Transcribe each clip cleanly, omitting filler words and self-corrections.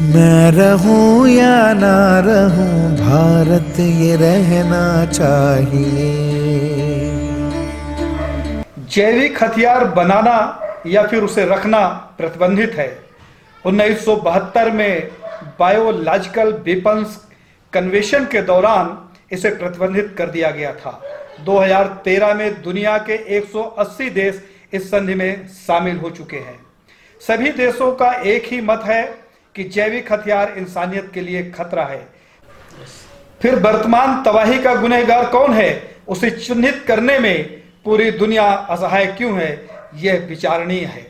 मैं रहूं या ना रहूं, भारत ये रहना चाहिए। जैविक हथियार बनाना या फिर उसे रखना प्रतिबंधित है। 1972 में बायोलॉजिकल वेपन्स कन्वेंशन के दौरान इसे प्रतिबंधित कर दिया गया था। 2013 में दुनिया के 180 देश इस संधि में शामिल हो चुके हैं। सभी देशों का एक ही मत है कि जैविक हथियार इंसानियत के लिए खतरा है। फिर वर्तमान तबाही का गुनहगार कौन है, उसे चिन्हित करने में पूरी दुनिया असहाय क्यों है, यह विचारणीय है।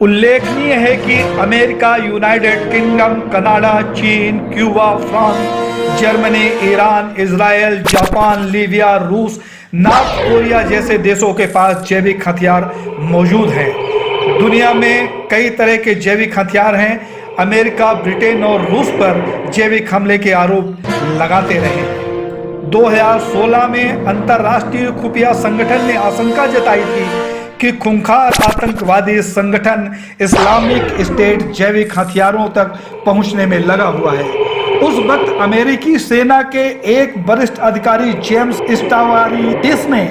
उल्लेखनीय है कि अमेरिका, यूनाइटेड किंगडम, कनाडा, चीन, Cuba, France, Germany, Iran, Israel, Japan, Libya, रूस, नॉर्थ कोरिया जैसे देशों के पास जैविक हथियार मौजूद हैं। दुनिया में कई तरह के जैविक हथियार हैं। अमेरिका, ब्रिटेन और रूस पर जैविक हमले के आरोप लगाते रहे। 2016 में अंतर्राष्ट्रीय खुफिया संगठन ने आशंका जताई थी कि खूंखार आतंकवादी संगठन इस्लामिक स्टेट जैविक हथियारों तक पहुंचने में लगा हुआ है। उस वक्त अमेरिकी सेना के एक वरिष्ठ अधिकारी जेम्स स्टावारिडिस ने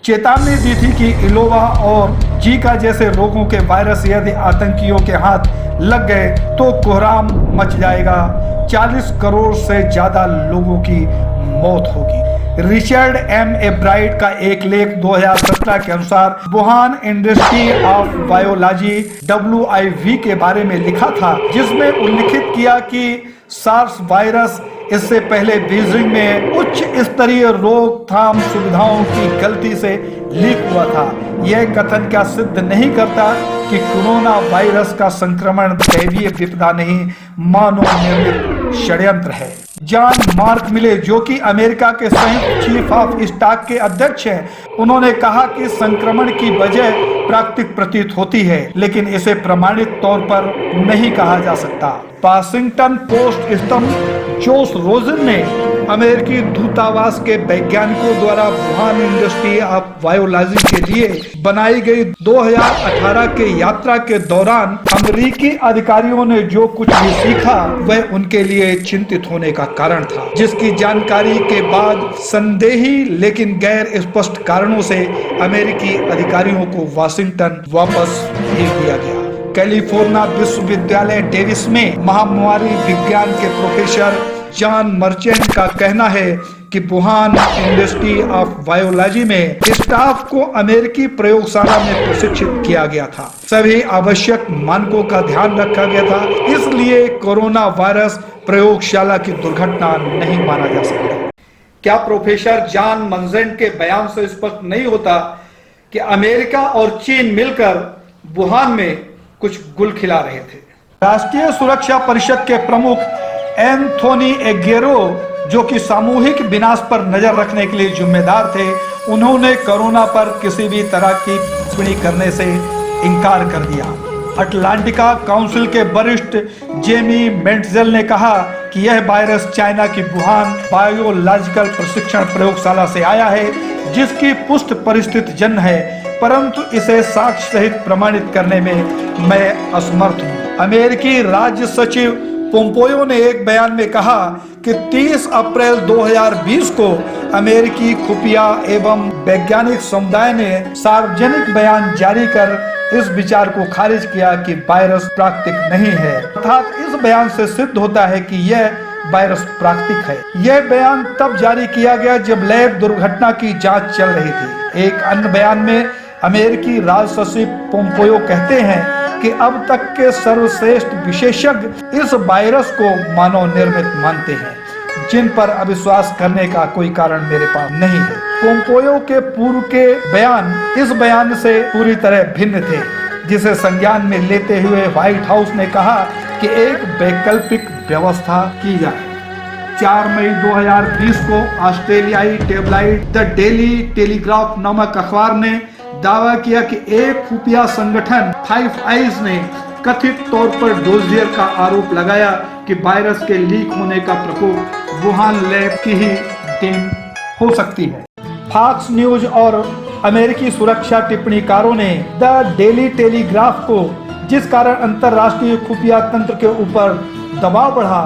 चेतावनी दी थी कि इलोवा और जीका जैसे रोगों के वायरस यदि आतंकियों के हाथ लग गए तो कोहराम मच जाएगा, 40 करोड़ से ज्यादा लोगों की मौत होगी। रिचर्ड एम एब्राइट का एक लेख 2017 के अनुसार Wuhan industry of biology WIV के बारे में लिखा था, जिसमें उल्लिखित किया कि सार्स वायरस इससे पहले बीजिंग में उच्च स्तरीय रोकथाम सुविधाओं की गलती से लीक हुआ था। यह कथन क्या सिद्ध नहीं करता कि कोरोना वायरस का संक्रमण दैवीय विपदा नहीं, मानव निर्मित षड्यंत्र है। जॉन मार्क मिले, जो कि अमेरिका के संयुक्त चीफ ऑफ स्टाफ के अध्यक्ष हैं, उन्होंने कहा कि संक्रमण की वजह प्राकृतिक प्रतीत होती है, लेकिन इसे प्रमाणित तौर पर नहीं कहा जा सकता। वाशिंगटन पोस्ट स्तंभ जोस रोजन ने अमेरिकी दूतावास के वैज्ञानिकों द्वारा वुहान इंडस्ट्री ऑफ बायोलॉजी के लिए बनाई गई 2018 के यात्रा के दौरान अमेरिकी अधिकारियों ने जो कुछ भी सीखा वह उनके लिए चिंतित होने का कारण था, जिसकी जानकारी के बाद संदेही लेकिन गैर स्पष्ट कारणों से अमेरिकी अधिकारियों को वाशिंगटन वापस भेज दिया गया। कैलिफोर्निया विश्वविद्यालय डेविस में महामारी विज्ञान के प्रोफेसर जॉन मर्चेंट का कहना है कि वुहान इंडस्ट्री ऑफ बायोलॉजी में स्टाफ को अमेरिकी प्रयोगशाला में प्रशिक्षित किया गया था। सभी आवश्यक मानकों का ध्यान रखा गया था, इसलिए कोरोना वायरस प्रयोगशाला की दुर्घटना नहीं माना जा सकता। क्या प्रोफेसर जॉन मर्चेंट के बयान से स्पष्ट नहीं होता कि अमेरिका और चीन मिलकर वुहान में कुछ गुल खिला रहे थे? राष्ट्रीय सुरक्षा परिषद के प्रमुख एंथोनी एगेरो, जो कि सामूहिक विनाश पर नजर रखने के लिए जिम्मेदार थे, उन्होंने कोरोना पर किसी भी तरह की टिप्पणी करने से इनकार कर दिया। अटलांटिका काउंसिल के वरिष्ठ जेमी मेंटजेल ने कहा कि यह वायरस चाइना की वुहान बायोलॉजिकल प्रशिक्षण प्रयोगशाला से आया है, जिसकी पुष्ट परिस्थिति जन्य है, परंतु इसे साक्ष्य सहित प्रमाणित करने में मैं असमर्थ हूँ। अमेरिकी राज्य सचिव पोम्पियो ने एक बयान में कहा कि 30 अप्रैल 2020 को अमेरिकी खुफिया एवं वैज्ञानिक समुदाय ने सार्वजनिक बयान जारी कर इस विचार को खारिज किया कि वायरस प्राकृतिक नहीं है। अर्थात इस बयान से सिद्ध होता है कि यह वायरस प्राकृतिक है। यह बयान तब जारी किया गया जब लैब दुर्घटना की जांच चल रही थी। एक अन्य बयान में अमेरिकी राज सचिव पोम्पियो कहते हैं कि अब तक के सर्वश्रेष्ठ विशेषज्ञ इस वायरस को मानव निर्मित मानते हैं, जिन पर अविश्वास करने का कोई कारण मेरे पास नहीं है। पोम्पियो के पूर्व के बयान इस बयान से पूरी तरह भिन्न थे, जिसे संज्ञान में लेते हुए व्हाइट हाउस ने कहा कि एक वैकल्पिक व्यवस्था की जाए। 4 मई 2020 को ऑस्ट्रेलियाई टेबलाइड द डेली टेलीग्राफ नामक अखबार ने दावा किया कि एक खुफिया संगठन फाइव आइज ने कथित तौर पर डोजियर का आरोप लगाया कि वायरस के लीक होने का प्रकोप वुहान लैब की ही देन हो सकती है। फॉक्स न्यूज और अमेरिकी सुरक्षा टिप्पणीकारों ने द डेली टेलीग्राफ को जिस कारण अंतरराष्ट्रीय खुफिया तंत्र के ऊपर दबाव बढ़ा,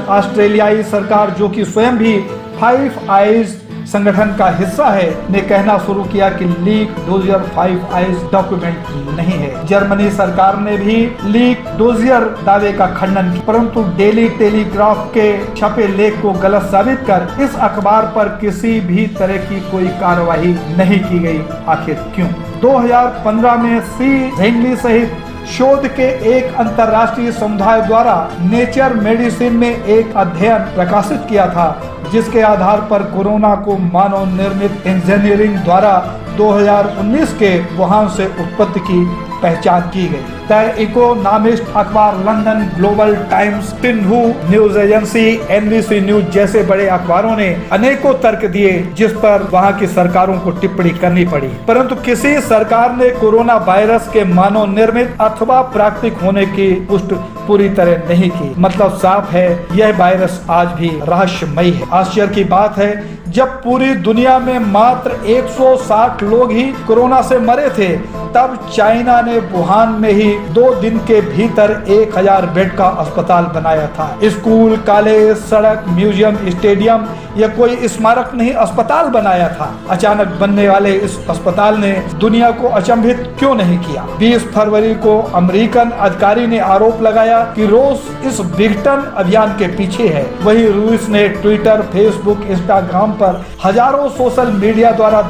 ऑस्ट्रेलियाई सरकार, जो कि स्वयं भी फाइव आइज संगठन का हिस्सा है, ने कहना शुरू किया कि leak dossier five eyes document नहीं है। जर्मनी सरकार ने भी लीक डोजियर दावे का खंडन किया, परंतु डेली टेलीग्राफ के छपे लेख को गलत साबित कर इस अखबार पर किसी भी तरह की कोई कार्रवाई नहीं की गई। आखिर क्यों? 2015 में सी झेंगली सहित शोध के एक अंतर्राष्ट्रीय समुदाय द्वारा नेचर मेडिसिन में एक अध्ययन प्रकाशित किया था, जिसके आधार पर कोरोना को मानव निर्मित इंजीनियरिंग द्वारा 2019 के वुहान से उत्पत्ति की पहचान की गई। द इकोनॉमिस्ट अखबार, London global times, Sindhu news agency, NBC news जैसे बड़े अखबारों ने अनेकों तर्क दिए जिस पर वहां की सरकारों को टिप्पणी करनी पड़ी, परंतु किसी सरकार ने कोरोना वायरस के मानव निर्मित अथवा प्राकृतिक होने की पुष्टि पूरी तरह नहीं की। मतलब साफ है, यह वायरस आज भी रहस्यमयी है। आश्चर्य की बात है, जब पूरी दुनिया में मात्र 160 लोग ही कोरोना से मरे थे, तब चाइना ने वुहान में ही 2 दिन के भीतर 1000 बेड का अस्पताल बनाया था। स्कूल, कॉलेज, सड़क, म्यूजियम, स्टेडियम या कोई स्मारक नहीं, अस्पताल बनाया था। अचानक बनने वाले इस अस्पताल ने दुनिया को अचंभित क्यों नहीं किया? 20 फरवरी को अमेरिकन अधिकारी ने आरोप लगाया कि रूस इस विघटन अभियान के पीछे है। वही रूस ने ट्विटर, फेसबुक, इंस्टाग्राम पर हजारों सोशल मीडिया द्वारा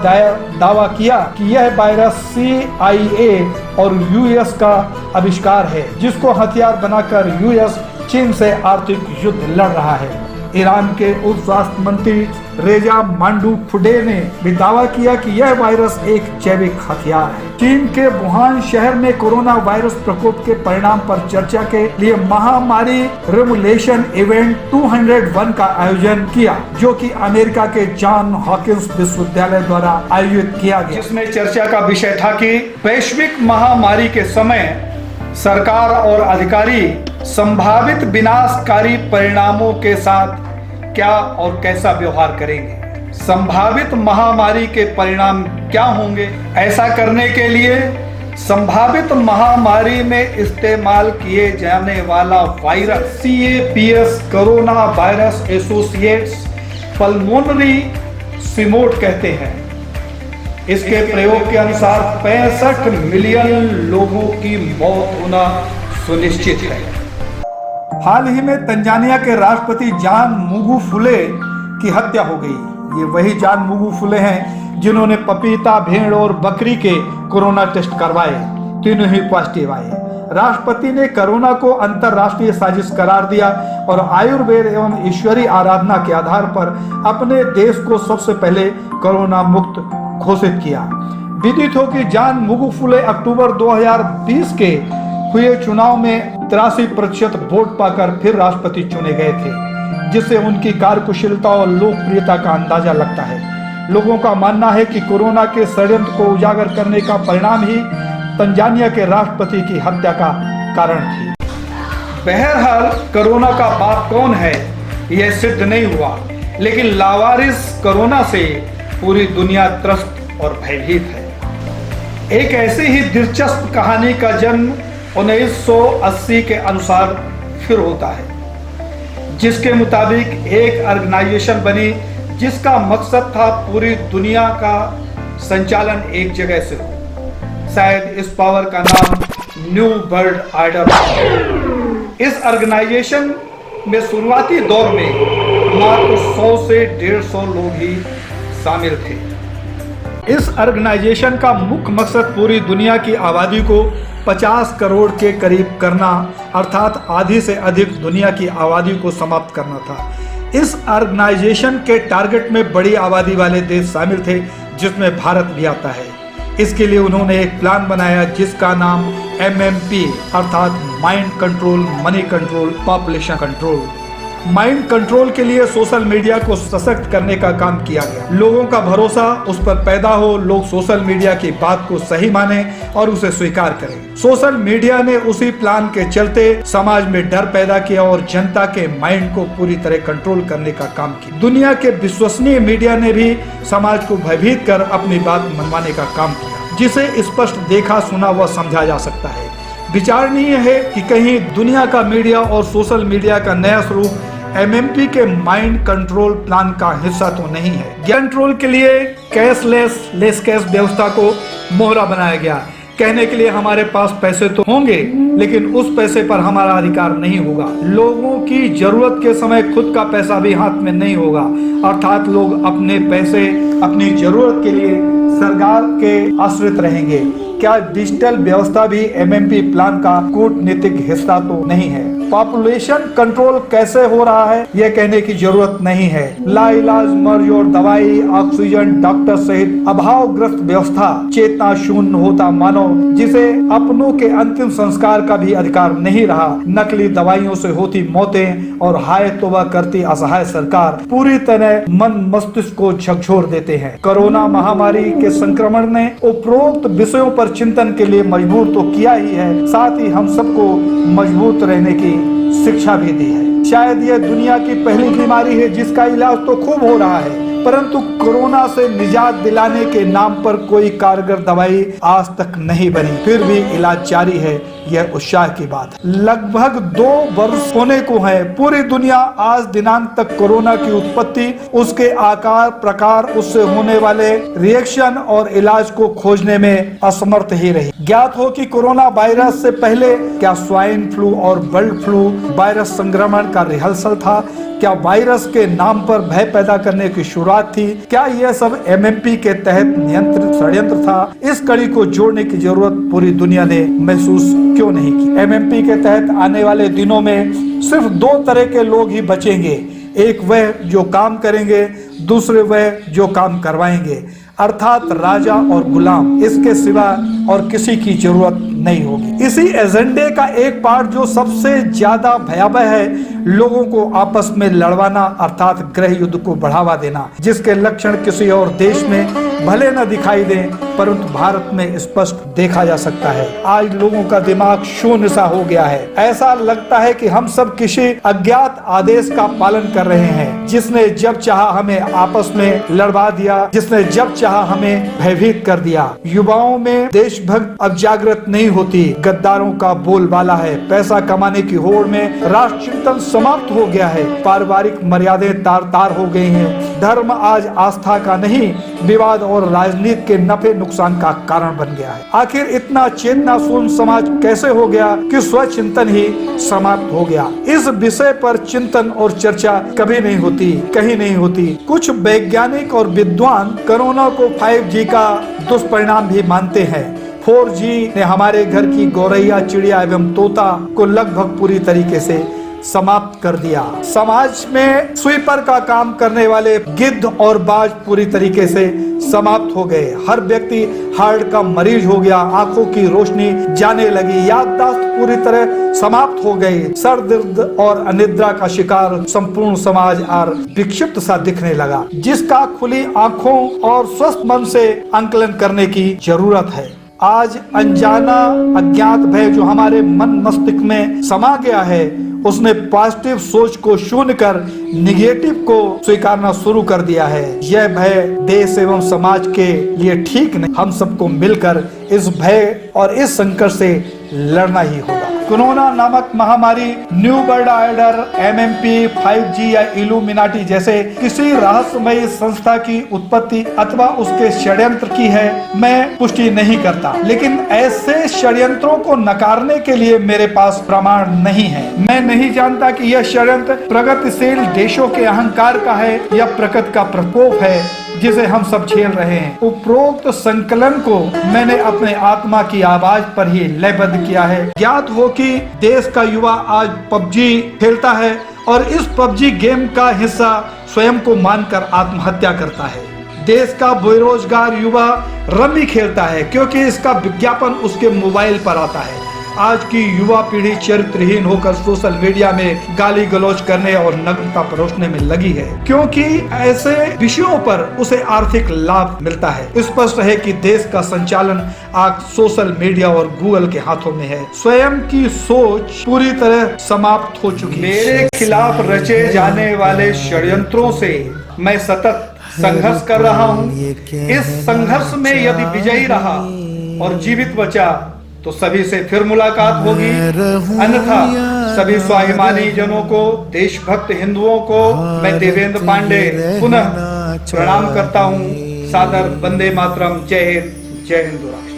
दावा किया कि यह वायरस CIA और US का आविष्कार है, जिसको हथियार बनाकर US चीन से आर्थिक युद्ध लड़ रहा है। ईरान के उप स्वास्थ्य मंत्री रेजा मांडूखुडे ने भी दावा किया कि यह वायरस एक जैविक हथियार है। चीन के वुहान शहर में कोरोना वायरस प्रकोप के परिणाम पर चर्चा के लिए महामारी रेमुलेशन इवेंट 201 का आयोजन किया, जो कि अमेरिका के जॉन हॉकिंस विश्वविद्यालय द्वारा आयोजित किया गया, जिसमें चर्चा का विषय था कि वैश्विक महामारी के समय सरकार और अधिकारी संभावित विनाशकारी परिणामों के साथ क्या और कैसा व्यवहार करेंगे। संभावित महामारी के परिणाम क्या होंगे? ऐसा करने के लिए संभावित महामारी में इस्तेमाल किए जाने वाला virus CAPS, corona virus associates pulmonary सिमोड कहते हैं। इसके प्रयोग के अनुसार 65 मिलियन लोगों की मौत होना सुनिश्चित है। हाल ही में तंजानिया के राष्ट्रपति जॉन मुगुफुले की हत्या हो गई। ये वही जॉन मुगुफुले हैं जिन्होंने पपीता, भेड़ और बकरी के कोरोना टेस्ट करवाए, तीनों ही पॉजिटिव आए। राष्ट्रपति ने कोरोना को अंतरराष्ट्रीय साजिश करार दिया और आयुर्वेद एवं ईश्वरीय आराधना के आधार पर अपने देश को सबसे पहले कोरोना मुक्त घोषित किया। विदित हो कि जॉन मुगुफुले अक्टूबर 2020 के हुए चुनाव में 83% वोट पाकर फिर राष्ट्रपति चुने गए थे, जिससे उनकी कार्यकुशलता और लोकप्रियता का अंदाजा लगता है। लोगों का मानना है कि कोरोना के षड्यंत्र को उजागर करने का परिणाम ही तंजानिया के राष्ट्रपति की हत्या का कारण थी। बहरहाल कोरोना का बाप कौन है यह सिद्ध नहीं हुआ, लेकिन लावारिस कोरोना से पूरी दुनिया त्रस्त और भयभीत है। एक ऐसी ही दिलचस्प कहानी का जन्म 1980 के अनुसार फिर होता है, जिसके मुताबिक एक ऑर्गेनाइजेशन बनी जिसका मकसद था पूरी दुनिया का संचालन एक जगह से हो। शायद इस पावर का नाम न्यू वर्ल्ड ऑर्डर। इस ऑर्गेनाइजेशन में शुरुआती दौर में मात्र 100 से 150 लोग ही शामिल थे। इस ऑर्गेनाइजेशन का मुख्य मकसद पूरी दुनिया की आबादी को 50 करोड़ के करीब करना, अर्थात आधी से अधिक दुनिया की आबादी को समाप्त करना था। इस ऑर्गेनाइजेशन के टारगेट में बड़ी आबादी वाले देश शामिल थे, जिसमें भारत भी आता है। इसके लिए उन्होंने एक प्लान बनाया जिसका नाम MMP अर्थात mind control, money control, population control. Mind control के लिए सोशल मीडिया को सशक्त करने का काम किया गया। लोगों का भरोसा उस पर पैदा हो, लोग सोशल मीडिया की बात को सही माने और उसे स्वीकार करें। सोशल मीडिया ने उसी प्लान के चलते समाज में डर पैदा किया और जनता के माइंड को पूरी तरह कंट्रोल करने का काम किया। दुनिया के विश्वसनीय मीडिया ने भी समाज को भयभीत कर अपनी बात मनवाने का काम किया, जिसे स्पष्ट देखा, सुना व समझा जा सकता है। विचारणीय है कि कहीं दुनिया का मीडिया और सोशल मीडिया का नया स्वरूप एमएमपी के माइंड कंट्रोल प्लान का हिस्सा तो नहीं है। कंट्रोल के लिए लेस कैश व्यवस्था को मोहरा बनाया गया। कहने के लिए हमारे पास पैसे तो होंगे, लेकिन उस पैसे पर हमारा अधिकार नहीं होगा। लोगों की जरूरत के समय खुद का पैसा भी हाथ में नहीं होगा, अर्थात लोग अपने पैसे अपनी जरूरत के लिए सरकार के आश्रित रहेंगे। क्या डिजिटल व्यवस्था भी एमएमपी प्लान का कूटनीतिक हिस्सा तो नहीं है? पॉपुलेशन कंट्रोल कैसे हो रहा है यह कहने की जरूरत नहीं है। लाइलाज मर्ज और दवाई, ऑक्सीजन, डॉक्टर सहित अभावग्रस्त व्यवस्था, चेतना शून्य होता मानव जिसे अपनों के अंतिम संस्कार का भी अधिकार नहीं रहा, नकली दवाइयों से होती मौतें और हाय तौबा करती असहाय सरकार पूरी तरह मन मस्तिष्क को झकझोर देते हैं। कोरोना महामारी के संक्रमण ने उपरोक्त विषयों पर चिंतन के लिए मजबूर तो किया ही है, साथ ही हम सबको मजबूत रहने की शिक्षा भी दी है। शायद यह दुनिया की पहली बीमारी है जिसका इलाज तो खूब हो रहा है, परंतु कोरोना से निजात दिलाने के नाम पर कोई कारगर दवाई आज तक नहीं बनी, फिर भी इलाज जारी है। यह उत्साह की बात है। लगभग 2 वर्ष होने को है, पूरी दुनिया आज दिनांक तक कोरोना की उत्पत्ति, उसके आकार प्रकार, उससे होने वाले रिएक्शन और इलाज को खोजने में असमर्थ ही रही। ज्ञात हो कि कोरोना वायरस से पहले क्या स्वाइन फ्लू और बर्ड फ्लू वायरस संक्रमण का रिहर्सल था? क्या वायरस के नाम पर भय पैदा करने की शुरुआत थी? क्या यह सब एमएमपी के तहत नियंत्रित षड्यंत्र था? इस कड़ी को जोड़ने की जरूरत पूरी दुनिया ने महसूस क्यों नहीं की? एमएमपी के तहत आने वाले दिनों में सिर्फ 2 तरह के लोग ही बचेंगे, एक वह जो काम करेंगे, दूसरे वह जो काम करवाएंगे, अर्थात राजा और गुलाम। इसके सिवा और किसी की जरूरत नहीं होगी। इसी एजेंडे का एक पार्ट जो सबसे ज्यादा भयावह है, लोगों को आपस में लड़वाना अर्थात गृह युद्ध को बढ़ावा देना, जिसके लक्षण किसी और देश में भले न दिखाई दें, परंतु भारत में स्पष्ट देखा जा सकता है। आज लोगों का दिमाग शून्य सा हो गया है। ऐसा लगता है कि हम सब किसी अज्ञात आदेश का पालन कर रहे हैं, जिसने जब चाहा हमें आपस में लड़वा दिया, जिसने जब चाहा हमें भयभीत कर दिया। युवाओं में देशभक्त अब जागृत नहीं होती, गद्दारों का बोलबाला है। पैसा कमाने की होड़ में राष्ट्र चिंतन समाप्त हो गया है। पारिवारिक मर्यादाएं तार तार हो गई हैं। धर्म आज आस्था का नहीं, विवाद और राजनीति के नफे नुकसान का कारण बन गया है। आखिर इतना चेतना शून्य समाज कैसे हो गया कि स्वचिंतन ही समाप्त हो गया? इस विषय पर चिंतन और चर्चा कभी नहीं होती, कहीं नहीं होती। कुछ वैज्ञानिक और विद्वान कोरोना को 5G का दुष्परिणाम भी मानते हैं। 4G ने हमारे घर की गौरैया, चिड़िया एवं तोता को लगभग पूरी तरीके से समाप्त कर दिया। समाज में स्वीपर का काम करने वाले गिद्ध और बाज पूरी तरीके से समाप्त हो गए। हर व्यक्ति हार्ट का मरीज हो गया, आंखों की रोशनी जाने लगी, याददाश्त पूरी तरह समाप्त हो गई। सर दर्द और अनिद्रा का शिकार संपूर्ण समाज और विक्षिप्त सा दिखने लगा, जिसका खुली आंखों और स्वस्थ मन से आंकलन करने की जरूरत है। आज अनजाना अज्ञात भय जो हमारे मन मस्तिष्क में समा गया है, उसने पॉजिटिव सोच को शून्य कर निगेटिव को स्वीकारना शुरू कर दिया है। यह भय देश एवं समाज के लिए ठीक नहीं। हम सबको मिलकर इस भय और इस संकट से लड़ना ही होगा। कोरोना नामक महामारी new world order, MMP, 5G या इल्यूमिनाटी जैसे किसी रहस्यमयी संस्था की उत्पत्ति अथवा उसके षड्यंत्र की है, मैं पुष्टि नहीं करता, लेकिन ऐसे षड्यंत्रों को नकारने के लिए मेरे पास प्रमाण नहीं है। मैं नहीं जानता कि यह षड्यंत्र प्रगतिशील देशों के अहंकार का है या प्रकृति का प्रकोप है जिसे हम सब झेल रहे हैं। उपरोक्त संकलन को मैंने अपने आत्मा की आवाज पर ही लयबद्ध किया है। ज्ञात हो कि देश का युवा आज PUBG खेलता है और इस PUBG गेम का हिस्सा स्वयं को मानकर आत्महत्या करता है। देश का बेरोजगार युवा रमी खेलता है क्योंकि इसका विज्ञापन उसके मोबाइल पर आता है। आज की युवा पीढ़ी चरित्रहीन होकर सोशल मीडिया में गाली गलौज करने और नग्नता परोसने में लगी है, क्योंकि ऐसे विषयों पर उसे आर्थिक लाभ मिलता है। स्पष्ट है कि देश का संचालन आज सोशल मीडिया और गूगल के हाथों में है। स्वयं की सोच पूरी तरह समाप्त हो चुकी है। मेरे खिलाफ रचे जाने वाले षड्यंत्रों से मैं सतत संघर्ष कर रहा हूँ। इस संघर्ष में यदि विजयी रहा और जीवित बचा तो सभी से फिर मुलाकात होगी। अन्यथा सभी स्वाभिमानी जनों को, देशभक्त हिंदुओं को मैं देवेंद्र पांडे पुनः प्रणाम करता हूँ। सादर वंदे मातरम। जय हिंद, जय हिंदू राष्ट्र।